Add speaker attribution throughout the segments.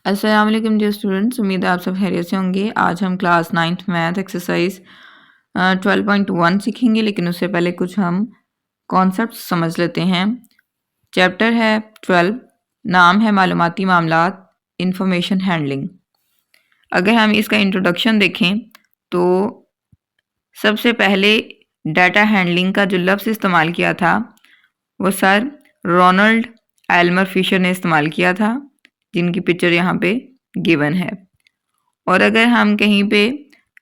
Speaker 1: अस्सलाम वालेकुम dear students, उम्मीद है आप सब खैरियत से होंगे। आज हम क्लास 9th मैथ एक्सरसाइज 12.1 सीखेंगे, लेकिन उससे पहले कुछ हम कॉन्सेप्ट समझ लेते हैं। चैप्टर है 12, नाम है मालूमाती मामलात, इंफॉर्मेशन हैंडलिंग। अगर हम इसका इंट्रोडक्शन देखें तो सबसे पहले डाटा हैंडलिंग का जो लफ्ज़ इस्तेमाल किया था वो सर रोनाल्ड एल्मर फिशर ने इस्तेमाल किया था, जिनकी पिक्चर यहाँ पे गिवन है। और अगर हम कहीं पे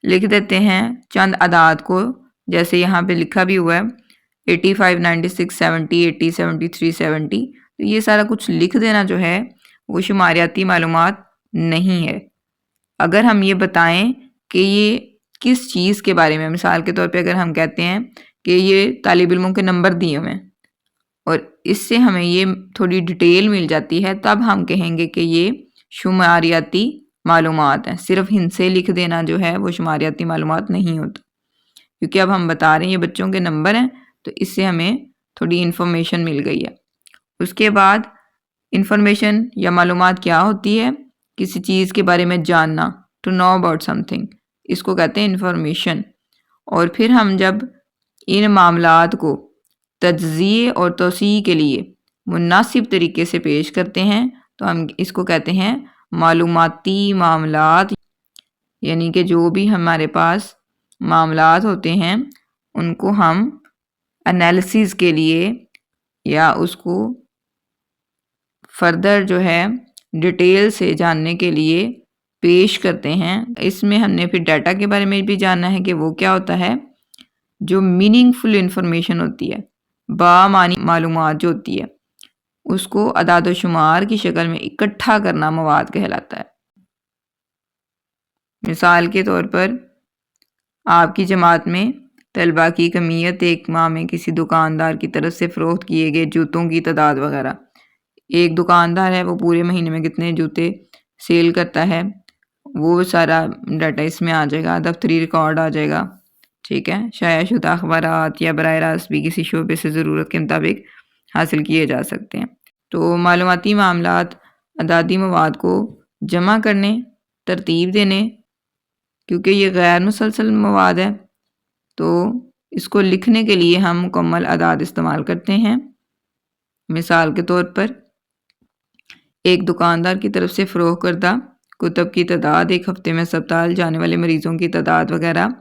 Speaker 1: लिख देते हैं चंद अदाद को, जैसे यहाँ पे लिखा भी हुआ है 85, 96, 70, 80, 73, 70, तो ये सारा कुछ लिख देना जो है वो शुमारियाती मालूमात नहीं है। अगर हम ये बताएं कि ये किस चीज़ के बारे में, मिसाल के तौर पे अगर हम कहते हैं कि ये तालिब इल्मों के नंबर दिए हुए हैं और इससे हमें ये थोड़ी डिटेल मिल जाती है, तब हम कहेंगे कि ये शुमारियाती मालूमात हैं। सिर्फ हिंसे लिख देना जो है वो शुमारियाती मालूमात नहीं होता, क्योंकि अब हम बता रहे हैं ये बच्चों के नंबर हैं, तो इससे हमें थोड़ी इन्फॉर्मेशन मिल गई है। उसके बाद इन्फॉर्मेशन या मालूमात क्या होती है? किसी चीज़ के बारे में जानना, टू नो अबाउट समथिंग, इसको कहते हैं इन्फॉर्मेशन। और फिर हम जब इन मामलात को तज्ज़िये और तौसीह के लिए मुनासिब तरीके से पेश करते हैं तो हम इसको कहते हैं मालूमाती मामलात। यानी कि जो भी हमारे पास मामलात होते हैं उनको हम एनालिसिस के लिए या उसको फर्दर जो है डिटेल से जानने के लिए पेश करते हैं। इसमें हमने फिर डाटा के बारे में भी जानना है कि वो क्या होता है। जो मीनिंगफुल इंफॉर्मेशन होती है, बामानी मालूमात जो होती है, उसको अदाद शुमार की शक्ल में इकट्ठा करना मवाद कहलाता है। मिसाल के तौर पर आपकी जमात में तलबा की कमियत एक माह में किसी दुकानदार की तरफ से फ़रोख्त किए गए जूतों की तादाद वगैरह। एक दुकानदार है, वो पूरे महीने में कितने जूते सेल करता है, वो सारा डाटा इसमें आ जाएगा, दफ्तरी रिकॉर्ड आ जाएगा। ठीक है, शायाशुदा अखबारात या बराह रास्त भी किसी शोबे से ज़रूरत के मुताबिक हासिल किए जा सकते हैं। तो मालूमाती मामलात अदादी मवाद को जमा करने, तरतीब देने, क्योंकि ये गैर मुसलसल मवाद है तो इसको लिखने के लिए हम मुकम्मल अदाद इस्तेमाल करते हैं। मिसाल के तौर पर एक दुकानदार की तरफ से फ़रोख्त करदा कुतब की तादाद, एक हफ़्ते में अस्पताल जाने वाले मरीज़ों की तादाद वगैरह,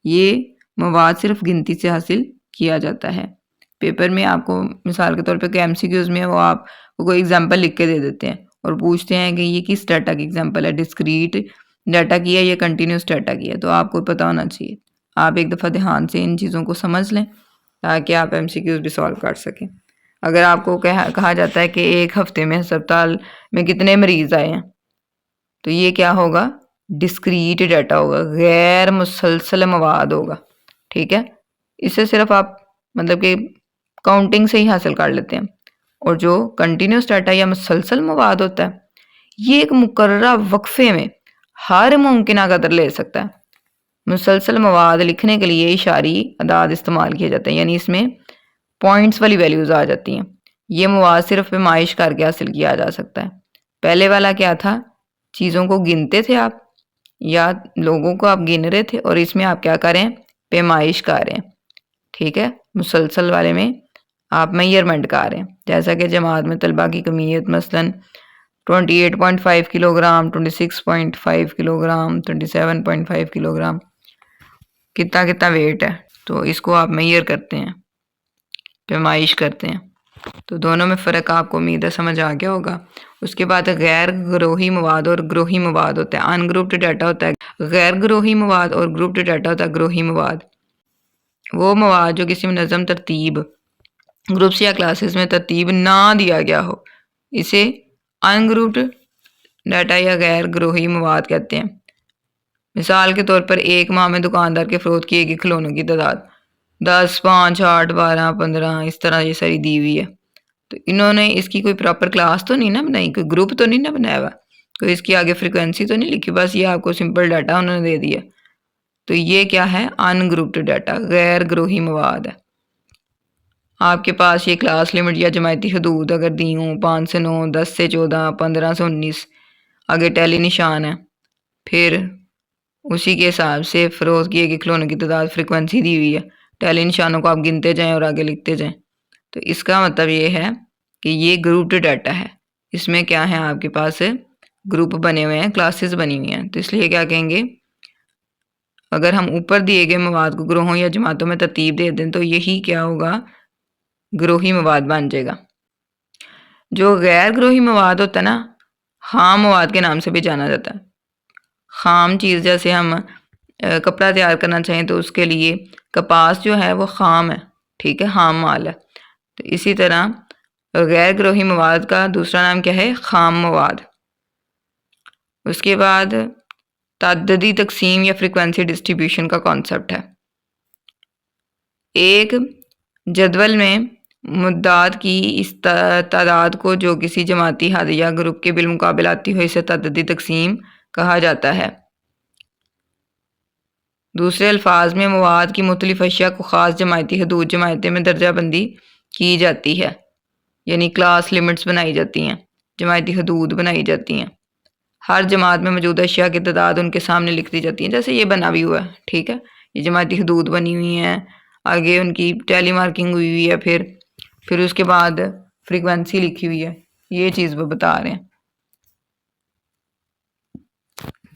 Speaker 1: ये मवाद सिर्फ गिनती से हासिल किया जाता है। पेपर में आपको मिसाल के तौर पे कोई MCQs में वो आपको कोई एग्जांपल लिख के दे देते हैं और पूछते हैं कि ये किस डाटा की एग्जांपल है, डिस्क्रीट डाटा की है या कंटिन्यूस डाटा की है, तो आपको पता होना चाहिए। आप एक दफ़ा ध्यान से इन चीज़ों को समझ लें ताकि आप MCQs भी सॉल्व कर सकें। अगर आपको कहा जाता है कि एक हफ़्ते में अस्पताल में कितने मरीज़ आए हैं, तो ये क्या होगा, डिस्क्रीट डाटा होगा, गैर मुसलसल मवाद होगा। ठीक है, इसे सिर्फ आप मतलब कि काउंटिंग से ही हासिल कर लेते हैं। और जो कंटिन्यूस डाटा या मुसलसल मवाद होता है, ये एक मुकर्ररा वक्फे में हर मुमकिन कदर ले सकता है। मुसलसल मवाद लिखने के लिए इशारी अदाद इस्तेमाल किए जाते हैं, यानी इसमें पॉइंट्स वाली वैल्यूज़ आ जाती हैं। ये मवाद सिर्फ पैमाइश करके हासिल किया जा सकता है। पहले वाला क्या था, चीज़ों को गिनते थे आप या लोगों को आप गिन रहे थे, और इसमें आप क्या करें, पैमाइश कर रहे हैं। ठीक है, मुसलसल वाले में आप मेजरमेंट कर रहे हैं। जैसा कि जमात में तलबा की कमियत मसलन 28.5 किलोग्राम, 26.5 किलोग्राम, 27.5 किलोग्राम, कितना कितना वेट है, तो इसको आप मेजर करते हैं, पैमाइश करते हैं। तो दोनों में फ़र्क आपको उम्मीद है समझ आ गया होगा। उसके बाद गैर ग्रोही मवाद और ग्रोही मवाद होता है। अनग्रुप्ड डाटा होता है गैर ग्रोही मवाद और ग्रुप्ड डाटा होता है ग्रोही मवाद। वो मवाद जो किसी मुनज़्ज़म तरतीब, ग्रुप्स या क्लासेस में तरतीब ना दिया गया हो, इसे अनग्रुप्ड डाटा या गैर ग्रोही मवाद कहते हैं। मिसाल के तौर पर एक माह में दुकानदार के फ़रोख्त किए गए खिलौनों की तादाद 10, 5, 8, 12, 15 इस तरह ये सारी दी हुई है। तो इन्होंने इसकी कोई प्रॉपर क्लास तो नहीं ना बनाई, कोई ग्रुप तो नहीं ना बनाया हुआ, कोई इसकी आगे फ्रीक्वेंसी तो नहीं लिखी, बस ये आपको सिंपल डाटा उन्होंने दे दिया। तो ये क्या है, अनग्रुप्ड डाटा, गैर ग्रोही मवाद है। आपके पास ये क्लास लिमिट या जमायती हदूद अगर दी हूँ 5 से 9, 10 से 14, 15 से 19, आगे टैली निशान है, फिर उसी के हिसाब से फ़रोख्त किए गए खिलौनों की तादाद फ्रिक्वेंसी दी हुई है। टैली निशानों को आप गिनते जाएँ और आगे लिखते जाएँ। तो इसका मतलब ये है कि ये ग्रुप्ड डाटा है। इसमें क्या है, आपके पास ग्रुप बने हुए हैं, क्लासेस बनी हुई हैं। तो इसलिए क्या कहेंगे, अगर हम ऊपर दिए गए मवाद को ग्रोहों या जमातों में तरतीब दे दें तो यही क्या होगा, ग्रोही मवाद बन जाएगा। जो गैर ग्रोही मवाद होता है ना, खाम मवाद के नाम से भी जाना जाता है। खाम चीज़, जैसे हम कपड़ा तैयार करना चाहें तो उसके लिए कपास जो है वो खाम है, ठीक है, खाम माल है। तो इसी तरह गैर ग्रोही मवाद का दूसरा नाम क्या है, खाम मवाद। उसके बाद ताददी तकसीम या फ्रिक्वेंसी डिस्ट्रीब्यूशन का कॉन्सेप्ट है। एक जदवल में मुद्दात की इस तादाद को जो किसी जमाती हद या ग्रुप के बिलमुकाबिल आती हो, इसे ताददी तकसीम कहा जाता है। दूसरे अल्फाज में मवाद की मुख्तलिफ अशिया को ख़ास जमाती हदूद जमायतें में दर्जा बंदी की जाती है, यानी क्लास लिमिट्स बनाई जाती हैं, जमायती हदूद बनाई जाती हैं। हर जमात में मौजूद अशिया की तादाद उनके सामने लिख दी जाती है, जैसे ये बना भी हुआ है, ठीक है, ये जमाती हदूद बनी हुई हैं, आगे उनकी टैली मार्किंग हुई हुई है, फिर उसके बाद फ्रीक्वेंसी लिखी हुई है। ये चीज़ वो बता रहे हैं।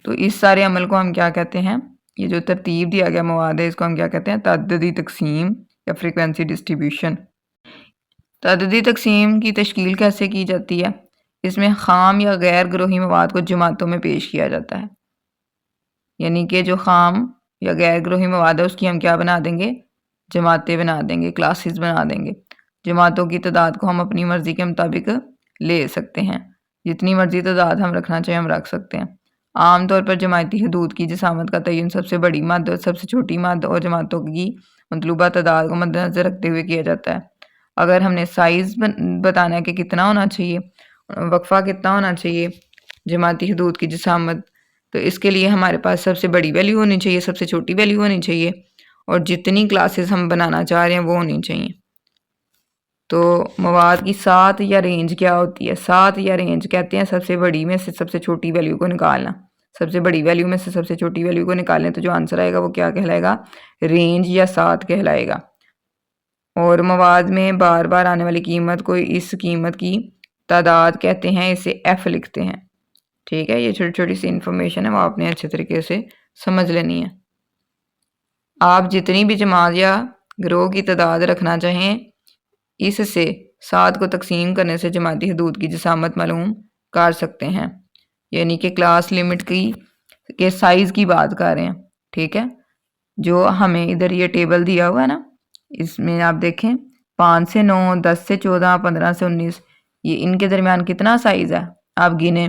Speaker 1: तो इस सारे अमल को हम क्या कहते हैं, ये जो तरतीब दिया गया मवाद है, इसको हम क्या कहते हैं, ताददी तकसीम या फ्रीक्वेंसी डिस्ट्रीब्यूशन। ताददी तकसीम की तश्कील कैसे की जाती है, इसमें खाम या गैर ग्रोही मवाद को जमातों में पेश किया जाता है, यानी कि जो खाम या गैर ग्रोही मवाद है उसकी हम क्या बना देंगे, जमातें बना देंगे, क्लासेस बना देंगे। जमातों की तादाद को हम अपनी मर्ज़ी के मुताबिक ले सकते हैं, जितनी मर्ज़ी तादाद हम रखना चाहें हम रख सकते हैं। आम तौर पर जमाती हदूद की जिसामत का तयन सबसे बड़ी मद और सबसे छोटी मद और जमातों की मतलूबा तादाद को मद्देनज़र रखते हुए किया जाता है। अगर हमने साइज़ बताना है कि कितना होना चाहिए, वक्फ़ा कितना होना चाहिए जमाती हदूद की जिसामत, तो इसके लिए हमारे पास सबसे बड़ी वैल्यू होनी चाहिए, सबसे छोटी वैल्यू होनी चाहिए, और जितनी क्लासेस हम बनाना चाह रहे हैं वो होनी चाहिए। तो मवाद की सात या रेंज क्या होती है, सात या रेंज कहते हैं सबसे बड़ी में से सबसे छोटी वैल्यू को निकालना। सबसे बड़ी वैल्यू में से सबसे छोटी वैल्यू को निकालें तो जो आंसर आएगा वो क्या कहलाएगा, रेंज या सात कहलाएगा। और मवाद में बार बार आने वाली कीमत को इस कीमत की तादाद कहते हैं, इसे एफ लिखते हैं, ठीक है। ये छोटी छोटी सी इंफॉर्मेशन है, वो आपने अच्छे तरीके से समझ लेनी है। आप जितनी भी जमात या ग्रोह की तादाद रखना चाहें, इससे 7 को तकसीम करने से जमाती हदूद की जिसामत मालूम कर सकते हैं, यानी कि क्लास लिमिट की के साइज़ की बात कर रहे हैं, ठीक है। जो हमें इधर ये टेबल दिया हुआ है ना, इसमें आप देखें 5 से 9, 10 से 14, 15 से 19, ये इनके दरमियान कितना साइज़ है, आप गिने,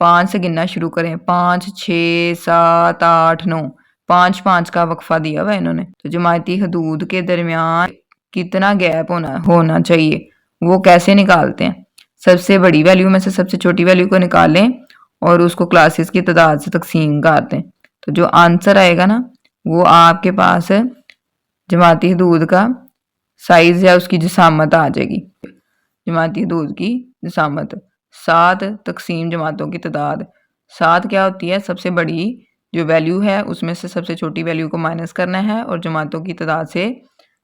Speaker 1: 5 से गिनना शुरू करें, 5, 6, 7, 8, 9, 5 5 का वक्फा दिया हुआ है इन्होंने। तो जमाती हदूद के दरमियान कितना गैप होना चाहिए, वो कैसे निकालते हैं, सबसे बड़ी वैल्यू में से सबसे छोटी वैल्यू को निकालें और उसको क्लासेस की तादाद से तकसीम कर दें, तो जो आंसर आएगा ना वो आपके पास जमाती हदूद का साइज़ या उसकी जिसामत आ जाएगी। जमाती हदूद की जिसामत 7 तकसीम जमातों की तादाद, 7 क्या होती है, सबसे बड़ी जो वैल्यू है उसमें से सबसे छोटी वैल्यू को माइनस करना है और जमातों की तादाद से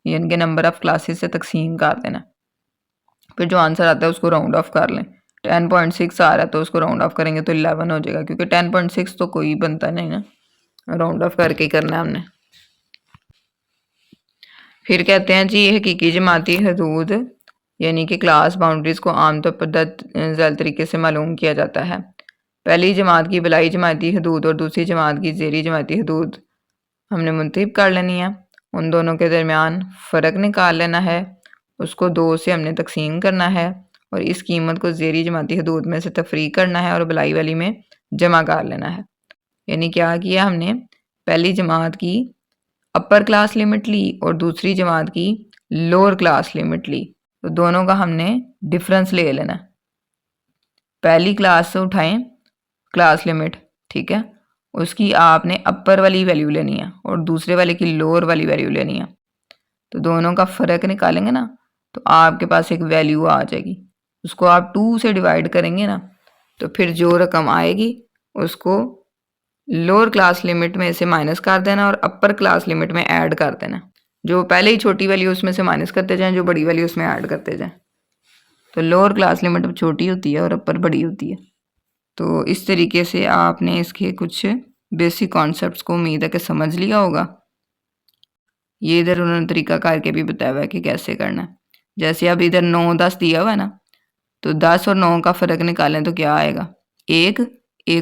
Speaker 1: यानी कि नंबर ऑफ़ क्लासेस से तकसीम कर देना। फिर जो आंसर आता है उसको राउंड ऑफ कर लें। 10.6 आ रहा है तो उसको राउंड ऑफ करेंगे तो 11 हो जाएगा, क्योंकि 10.6 तो कोई बनता नहीं ना, राउंड ऑफ करके करना है हमने। फिर कहते हैं जी हकीकी जमाती हदूद यानी कि क्लास बाउंड्रीज़ को आमतौर पर झैल तरीके से मालूम किया जाता है। पहली जमात की बलाई जमाती हदूद और दूसरी जमात की ज़ेरी जमाती हदूद हमने मुंतखब कर लेनी है, उन दोनों के दरमियान फ़र्क निकाल लेना है, उसको 2 से हमने तकसीम करना है और इस कीमत को ज़ेरी जमाती हदूद में से तफरीक करना है और बलाई वाली में जमा कर लेना है। यानी क्या किया हमने, पहली जमात की अपर क्लास लिमिट ली और दूसरी जमात की लोअर क्लास लिमिट ली, तो दोनों का हमने डिफरेंस ले लेना। पहली क्लास से उठाएं क्लास लिमिट, ठीक है, उसकी आपने अपर वाली वैल्यू लेनी है और दूसरे वाले की लोअर वाली वैल्यू लेनी है, तो दोनों का फ़र्क निकालेंगे ना तो आपके पास एक वैल्यू आ जाएगी, उसको आप 2 से डिवाइड करेंगे ना तो फिर जो रकम आएगी उसको लोअर क्लास लिमिट में से माइनस कर देना और अपर क्लास लिमिट में ऐड कर देना। जो पहले ही छोटी वैल्यू उसमें से माइनस करते जाएं, जो बड़ी वैल्यू उसमें ऐड करते जाएं। तो लोअर क्लास लिमिट छोटी होती है और अपर बड़ी होती है। तो इस तरीके से आपने इसके कुछ बेसिक कॉन्सेप्ट्स को उम्मीद है कि समझ लिया होगा। ये इधर उन्होंने तरीका करके भी बताया हुआ है कि कैसे करना है। जैसे अब इधर 9 10 दिया हुआ है ना, तो 10 और 9 का फ़र्क निकालें तो क्या आएगा। एक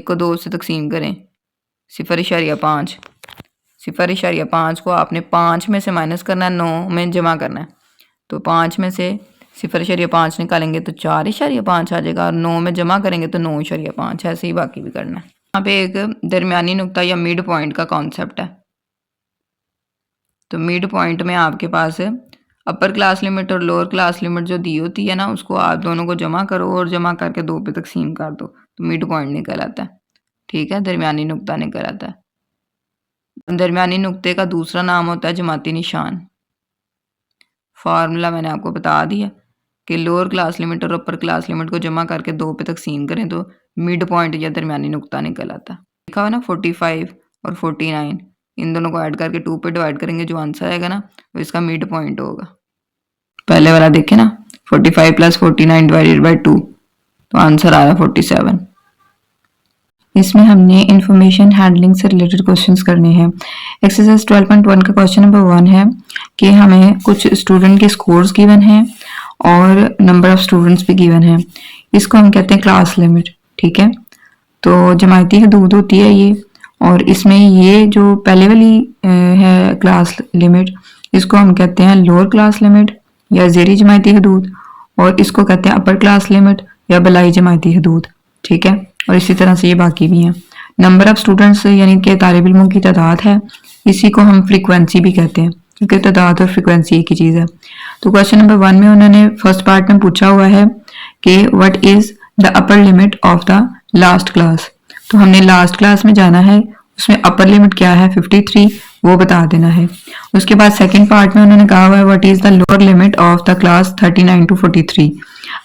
Speaker 1: को 2 से तकसीम करें 0.5, 0.5 को आपने 5 में से माइनस करना है, 9 में जमा करना है। तो 5 में से 0.5 निकालेंगे तो 4.5 आ जाएगा और 9 में जमा करेंगे तो 9.5। ऐसे ही बाकी भी करना है। यहाँ पे एक दरमियानी नुक्ता या मिड पॉइंट का कॉन्सेप्ट है। तो मिड पॉइंट में आपके पास अपर क्लास लिमिट और लोअर क्लास लिमिट जो दी होती है ना, उसको आप दोनों को जमा करो और जमा करके 2 पे तकसीम कर दो तो मिड पॉइंट निकल आता है। ठीक है, दरमियानी नुक्ता निकल आता है। दरमियानी नुक्ते का दूसरा नाम होता है जमाती निशान। फार्मूला मैंने आपको बता दिया कि लोअर क्लास लिमिट और अपर क्लास लिमिट को जमा करके 2 पे तकसीम करें तो मिड पॉइंट या दरमियानी नुक्ता निकल आता है। लिखा हुआ ना 45 और 49, इन दोनों को ऐड करके 2 पे डिवाइड करेंगे, जो आंसर आएगा ना वो इसका मिड पॉइंट होगा। पहले वाला देखें ना, 45 + 49 डिवाइडेड बाई 2, तो आंसर आ रहा है 47। इसमें हमने इंफॉर्मेशन हैंडलिंग से रिलेटेड क्वेश्चंस करने हैं। एक्सरसाइज 12.1 का क्वेश्चन नंबर 1 है कि हमें कुछ स्टूडेंट के स्कोर्स गिवन हैं और नंबर ऑफ स्टूडेंट्स भी गिवन है। इसको हम कहते हैं क्लास लिमिट। ठीक है, तो जमायती हदूद होती है ये, और इसमें ये जो पहले वाली है क्लास लिमिट, इसको हम कहते हैं लोअर क्लास लिमिट या ज़ेरी जमायती हदूद, और इसको कहते हैं अपर क्लास लिमिट या बलाई जमायती हदूद। ठीक है, और इसी तरह से ये बाकी भी हैं। नंबर ऑफ स्टूडेंट्स यानी कि तालिब इल्मों की तादाद है, इसी को हम फ्रीक्वेंसी भी कहते हैं, क्योंकि तादाद और फ्रीक्वेंसी एक ही चीज़ है। तो क्वेश्चन नंबर 1 में उन्होंने फर्स्ट पार्ट में पूछा हुआ है कि what is the upper limit of the last class. तो हमने लास्ट क्लास में जाना है, उसमें अपर लिमिट क्या है 53, वो बता देना है। उसके बाद सेकंड पार्ट में उन्होंने कहा हुआ है what is the lower limit of the class 39 to 43।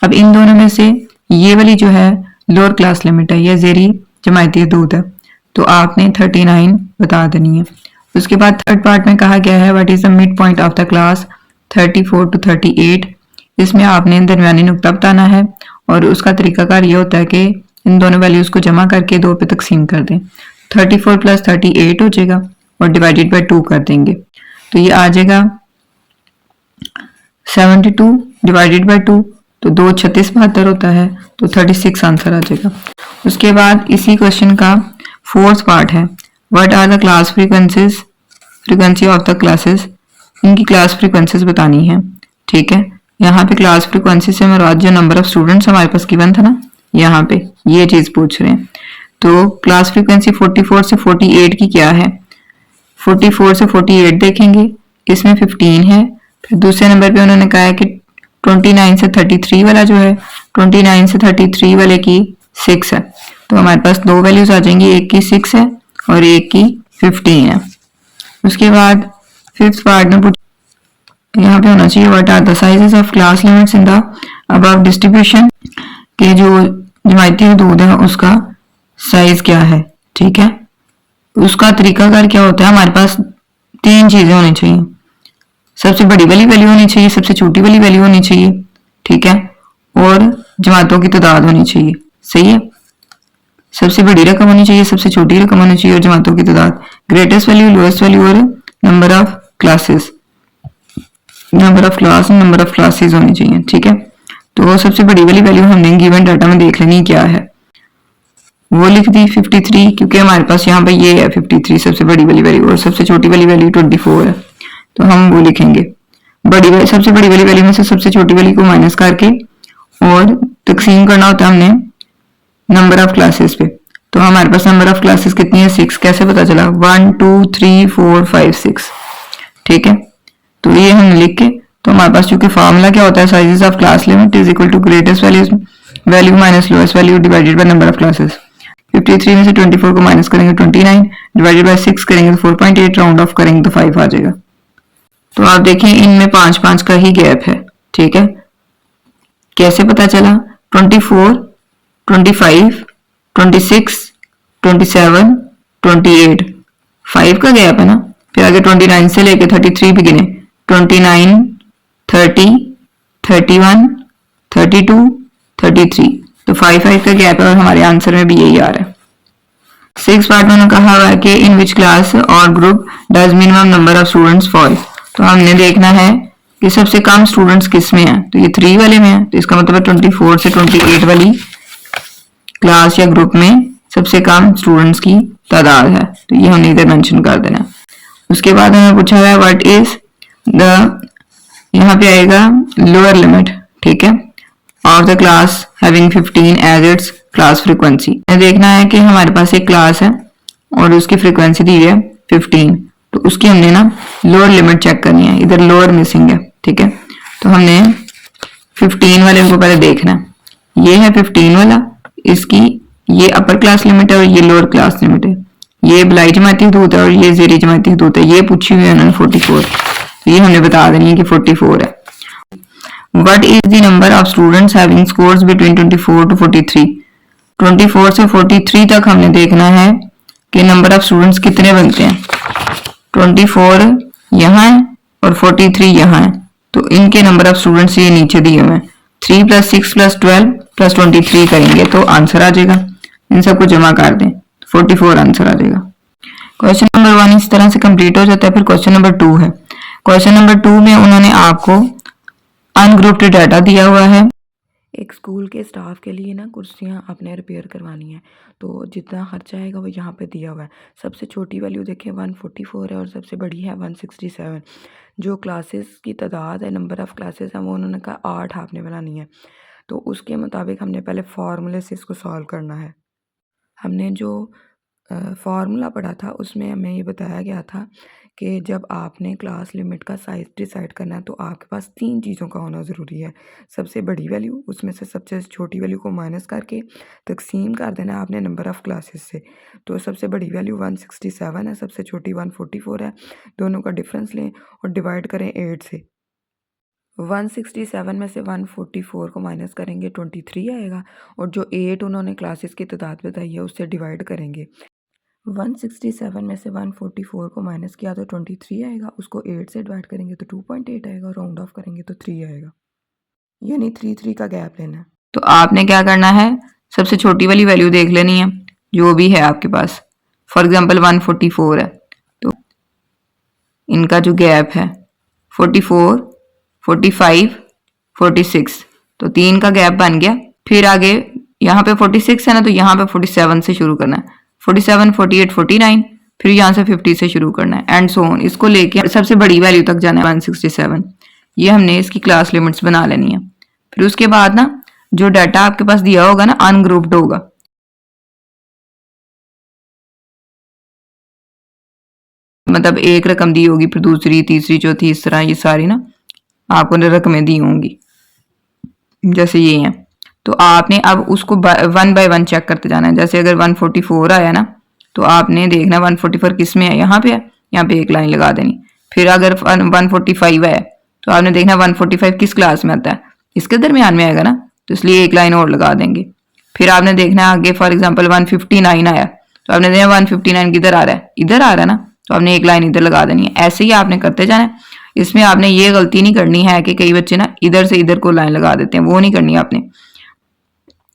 Speaker 1: अब इन दोनों में से ये वाली जो है लोअर क्लास लिमिट है, यह ज़ेरी जमायती हदूद है, तो आपने 39 बता देनी है। उसके बाद थर्ड पार्ट में कहा गया है what is the mid point of the class 34 to 38। इसमें आपने दरमियानी नुक्ता बताना है, और उसका तरीकाकार ये होता है कि इन दोनों वैल्यूज़ को जमा करके 2 पे तकसीम कर दें। 34 + 38 हो जाएगा और डिवाइडेड बाई 2 कर देंगे, तो ये आ जाएगा 72 डिवाइडेड बाई 2, तो 2 36 72 होता है, तो 36 आंसर आ जाएगा। उसके बाद इसी क्वेश्चन का फोर्थ पार्ट है what are the class frequency of the classes. इनकी क्लास फ्रीक्वेंसीज बतानी है। ठीक है, यहाँ पे क्लास फ्रीक्वेंसी से मुराद जो नंबर ऑफ स्टूडेंट्स हमारे पास गिवन था ना, यहाँ पे ये चीज पूछ रहे हैं। तो क्लास फ्रीक्वेंसी 44 से 48 की क्या है। 44 से 48 देखेंगे, इसमें 15 है। फिर दूसरे नंबर पे उन्होंने कहा है कि 29 से 33 वाला जो है, 29 से 33 वाले की 6 है, तो हमारे पास 2 वैल्यूज आ जाएंगी, एक की 6 है और एक की 15 है। उसके बाद फिफ्थ पार्ट में यहाँ पे होना चाहिए what are the sizes of class limits in the above distribution, के जो जमायती हदूद है उसका साइज क्या है। ठीक है, उसका तरीकाकार क्या होता है, हमारे पास 3 चीजें होनी चाहिए। सबसे बड़ी वाली वैल्यू होनी चाहिए, सबसे छोटी वाली वैल्यू होनी चाहिए। ठीक है, और जमातों की तादाद होनी चाहिए। सही है, सबसे बड़ी रकम होनी चाहिए, सबसे छोटी रकम होनी चाहिए और जमातों की तादाद, ग्रेटेस्ट वैल्यू, लोएस्ट वैल्यू और number of classes, number of class और नंबर ऑफ क्लासेस होनी चाहिए। ठीक है, तो सबसे बड़ी वाली वैल्यू हमने गिवन डाटा में देख लेनी क्या है, वो लिख दी 53, क्योंकि हमारे पास यहाँ पे ये है 53 सबसे बड़ी वाली वैल्यू, और सबसे छोटी वाली वैल्यू 24 है, तो हम वो लिखेंगे। सबसे बड़ी वाली वैल्यू में से सबसे छोटी वाली को माइनस करके और तकसीम करना होता है हमने नंबर ऑफ क्लासेस पे। तो हमारे पास नंबर ऑफ क्लासेस कितनी है, 6। कैसे पता चला, 1 2 3 4 5 6। ठीक है, तो ये हम लिख के, तो हमारे पास चूंकि फार्मूला क्या होता है, sizes of class limit is equal to greatest value minus lowest value divided by number of classes. 53 में से 24 को माइनस करेंगे 29 डिवाइडेड बाय 6 करेंगे तो 4.8, राउंड ऑफ करेंगे तो 5 आ जाएगा। तो आप देखें इनमें 5-5 का ही गैप है। ठीक है, कैसे पता चला, 24 25 26, 27, 28, 5 का गैप है ना। फिर आगे 29 से लेके 33 भी गिने, 29, 30, 31, 32, 33, तो 5 का गैप है और हमारे आंसर में भी यही आ रहा है। 6 पार्ट में कहा हुआ है कि इन विच क्लास और group does minimum number of students fall. तो हमने देखना है कि सबसे कम स्टूडेंट्स किस में है, तो ये 3 वाले में है, तो इसका मतलब है 24 से 28 वाली क्लास या ग्रुप में सबसे कम स्टूडेंट्स की तादाद है, तो ये हमने इधर मेंशन कर देना। उसके बाद हमें पूछा है व्हाट इज द, यहाँ पे आएगा लोअर लिमिट, ठीक है, of the class having 15 as its class frequency. देखना है कि हमारे पास एक क्लास है और उसकी फ्रीक्वेंसी दी है 15, तो उसकी हमने ना लोअर लिमिट चेक करनी है, इधर लोअर मिसिंग है, ठीक है, तो हमने 15 वाले को पहले देखना है। ये है 15 वाला, इसकी ये अपर क्लास लिमिट है और ये लोअर क्लास लिमिट है, ये बलाई जमाती हदूद है और ये जेरी जमाती हदूद है, ये पूछी हुई है उन्होंने 44, तो ये हमने बता देनी है कि 44 है। What is the number of students having scores between 24 to 43? 24 से 43 तक हमने देखना है कि नंबर ऑफ स्टूडेंट्स कितने बनते हैं। 24 यहाँ है और 43 यहाँ है, तो इनके नंबर ऑफ स्टूडेंट्स ये नीचे दिए हुए हैं। 3 + 6 + 12 + 23 करेंगे तो आंसर आ जाएगा। इन सबको जमा कर दें, 44 आंसर आ जाएगा। क्वेश्चन नंबर 1 इस तरह से कंप्लीट हो जाता है। फिर क्वेश्चन नंबर 2 है। क्वेश्चन नंबर 2 में उन्होंने आपको अनग्रुप्ड डाटा दिया हुआ है। एक स्कूल के स्टाफ के लिए ना कुर्सियाँ आपने रिपेयर करवानी है, तो जितना खर्चा आएगा वो यहाँ पे दिया हुआ है। सबसे छोटी वैल्यू देखें 144 है और सबसे बड़ी है 167। जो क्लासेस की तादाद है, नंबर ऑफ़ क्लासेस हैं, वो उन्होंने कहा 8 आपने बनानी है, तो उसके मुताबिक हमने पहले फार्मूले से इसको सॉल्व करना है। हमने जो फार्मूला पढ़ा था उसमें हमें ये बताया गया था कि जब आपने क्लास लिमिट का साइज डिसाइड करना है तो आपके पास 3 चीज़ों का होना ज़रूरी है। सबसे बड़ी वैल्यू, उसमें से सबसे छोटी वैल्यू को माइनस करके तकसीम कर देना है आपने नंबर ऑफ़ क्लासेस से। तो सबसे बड़ी वैल्यू 167 है, सबसे छोटी 144 है, दोनों का डिफरेंस लें और डिवाइड करें 8 से। 167 में से 144 को माइनस करेंगे 23 आएगा और जो 8 उन्होंने क्लासेस की तादाद बताई है उससे डिवाइड करेंगे। 167 में से 144 को माइनस किया तो 23 आएगा, उसको 8 से डिवाइड करेंगे तो 2.8 आएगा, राउंड ऑफ करेंगे तो 3 आएगा, यानी 3 का गैप लेना है। तो आपने क्या करना है, सबसे छोटी वाली वैल्यू देख लेनी है जो भी है आपके पास। फॉर एग्जांपल 144 है, तो इनका जो गैप है 44, 45, 46, तो 3 का गैप बन गया। फिर आगे यहाँ पे 46 है ना, तो यहाँ पे 47 से शुरू करना है, 47, 48, 49, फिर यहाँ से 50 से शुरू करना है एंड सो ऑन। इसको लेके सबसे बड़ी वैल्यू तक जाना है 167। ये हमने इसकी क्लास लिमिट्स बना लेनी है। फिर उसके बाद ना जो डाटा आपके पास दिया होगा ना अनग्रुप्ड होगा, मतलब एक रकम दी होगी, फिर दूसरी, तीसरी, चौथी, इस तरह ये सारी ना आपको रकमें दी होंगी, जैसे ये हैं। तो आपने अब उसको 1 बाय 1 चेक करते जाना है। जैसे अगर 144 आया ना, तो आपने देखना 144 किस में है, यहाँ पे है, यहाँ पे एक लाइन लगा देनी। फिर अगर 145 है तो आपने देखना 145 किस क्लास में आता है, इसके दरमियान में आएगा ना, तो इसलिए एक लाइन और लगा देंगे। फिर आपने देखना आगे फॉर एग्जाम्पल 159 आया, तो आपने देखना 159 किधर आ रहा है, इधर आ रहा है ना, तो आपने एक लाइन इधर लगा देनी है। ऐसे ही आपने करते जाना है। इसमें आपने ये गलती नहीं करनी है कि कई बच्चे ना इधर से इधर को लाइन लगा देते हैं, वो नहीं करनी आपने।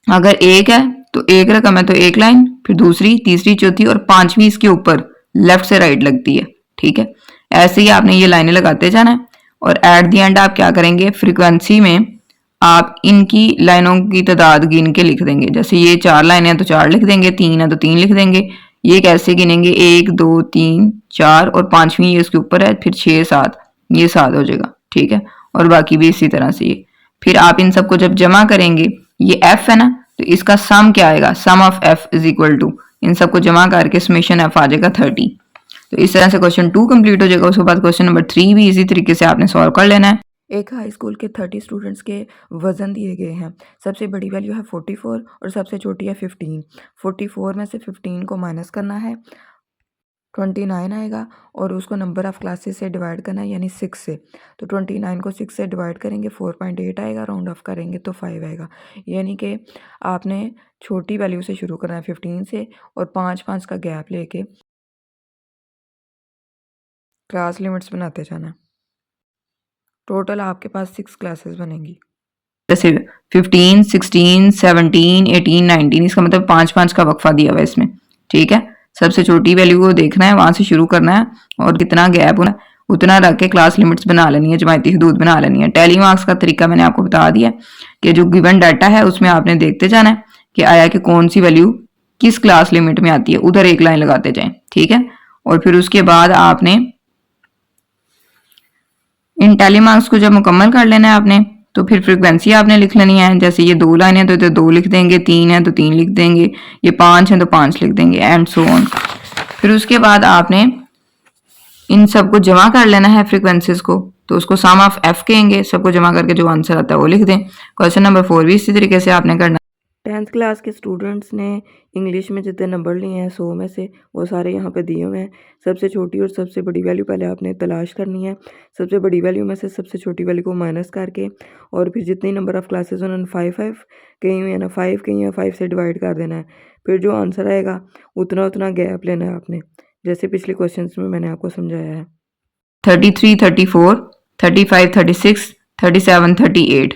Speaker 1: अगर एक है तो एक रकम है तो एक लाइन, फिर दूसरी, तीसरी, चौथी और पांचवी इसके ऊपर लेफ्ट से राइट लगती है, ठीक है। ऐसे ही आपने ये लाइनें लगाते जाना है और एट द एंड आप क्या करेंगे, फ्रीक्वेंसी में आप इनकी लाइनों की तादाद गिन के लिख देंगे। जैसे ये 4 लाइनें हैं तो 4 लिख देंगे, 3 है तो 3 लिख देंगे। ये कैसे गिनेंगे, 1, 2, 3, 4 और पांचवी ये उसके ऊपर है, फिर 6, 7, ये 7 हो जाएगा, ठीक है। और बाकी भी इसी तरह से ये। फिर आप इन सबको जब जमा करेंगे, ये f है ना, तो इसका सम क्या आएगा, sum of f is equal to, इन सबको जमा करके समेशन f आ जाएगा 30। तो इस तरह से क्वेश्चन 2 कंप्लीट हो जाएगा। उसके बाद क्वेश्चन नंबर 3 भी इसी तरीके से आपने सॉल्व कर लेना है। एक हाई स्कूल के 30 स्टूडेंट्स के वज़न दिए गए हैं। सबसे बड़ी वैल्यू है 44 और सबसे छोटी है 15। 44 में से 15 को माइनस करना है 29 आएगा और उसको नंबर ऑफ़ क्लासेस से डिवाइड करना है यानी 6 से। तो 29 को 6 से डिवाइड करेंगे 4.8 आएगा, राउंड ऑफ करेंगे तो 5 आएगा। यानी कि आपने छोटी वैल्यू से शुरू करना है 15 से और 5-5 का गैप लेके क्लास लिमिट्स बनाते जाना है। टोटल आपके पास 6 क्लासेस बनेंगी। जैसे 15, 16, 17, 18, 19 इसका मतलब 5-5 का वक्फा दिया हुआ है इसमें। ठीक है, सबसे छोटी वैल्यू को देखना है, वहां से शुरू करना है और कितना गैप होना उतना रख के क्लास लिमिट्स बना लेनी है, जमायती हदूद बना लेनी है। टैली मार्क्स का तरीका मैंने आपको बता दिया कि जो गिवन डाटा है उसमें आपने देखते जाना है कि आया कि कौन सी वैल्यू किस क्लास लिमिट में आती है, उधर एक लाइन लगाते जाएं। ठीक है, और फिर उसके बाद आपने इन टैली मार्क्स को जब मुकम्मल कर लेना है आपने, तो फिर फ्रीक्वेंसी आपने लिख लेनी है। जैसे ये 2 लाइन है तो 2 लिख देंगे, 3 है तो 3 लिख देंगे, ये 5 है तो 5 लिख देंगे एंड सो ऑन। फिर उसके बाद आपने इन सबको जमा कर लेना है फ्रीक्वेंसीज को, तो उसको सम ऑफ एफ कहेंगे। सबको जमा करके जो आंसर आता है वो लिख दें। क्वेश्चन नंबर 4 भी इसी तरीके से आपने करना। 10th क्लास के स्टूडेंट्स ने इंग्लिश में जितने नंबर लिए हैं 100 में से, वो सारे यहाँ पे दिए हुए हैं। सबसे छोटी और सबसे बड़ी वैल्यू पहले आपने तलाश करनी है। सबसे बड़ी वैल्यू में से सबसे छोटी वैल्यू को माइनस करके और फिर जितनी नंबर ऑफ़ क्लासेस उन्होंने 5 कहीं हुई है ना, 5 कहीं है, 5 से डिवाइड कर देना है। फिर जो आंसर आएगा उतना उतना गैप लेना है आपने, जैसे पिछले क्वेश्चन में मैंने आपको समझाया है। 33, 34, 35, 36, 37, 38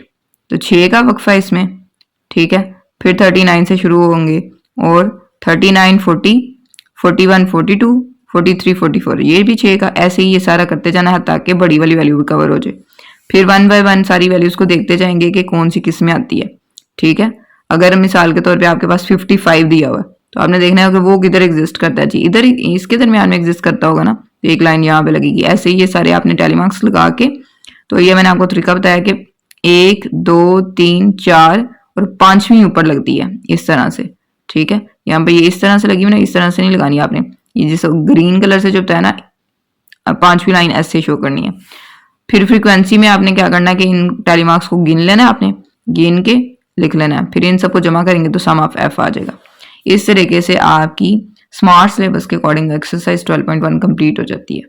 Speaker 1: तो 6 का वक्फा इसमें। ठीक है, फिर 39 से शुरू होंगे और 39, 40, 41, 42, 43, 44 ये भी 6 का। ऐसे ही ये सारा करते जाना है ताकि बड़ी वाली वैल्यू भी कवर हो जाए। फिर 1 बाय 1 सारी वैल्यूज को देखते जाएंगे कि कौन सी किस में आती है। ठीक है, अगर मिसाल के तौर पे आपके पास 55 दिया हुआ है तो आपने देखना है कि वो किधर एग्जिस्ट करता है। जी इधर इसके दरमियान में एग्जिस्ट करता होगा ना, तो एक लाइन यहाँ पे लगेगी। ऐसे ही ये सारे आपने टैली मार्क्स लगा के, तो ये मैंने आपको तरीका बताया कि 1, 2, 3, 4 और 5वीं ऊपर लगती है इस तरह से। ठीक है, यहाँ पे ये इस तरह से लगी हुई ना, इस तरह से नहीं लगानी आपने। ये जैसे ग्रीन कलर से जो बताया ना, 5वीं लाइन ऐसे शो करनी है। फिर फ्रीक्वेंसी में आपने क्या करना है कि इन टैली मार्क्स को गिन लेना है, आपने गिन के लिख लेना है। फिर इन सबको जमा करेंगे तो सम ऑफ एफ आ जाएगा। इस तरीके से आपकी स्मार्ट सिलेबस के अकॉर्डिंग एक्सरसाइज 12.1 कंप्लीट हो जाती है।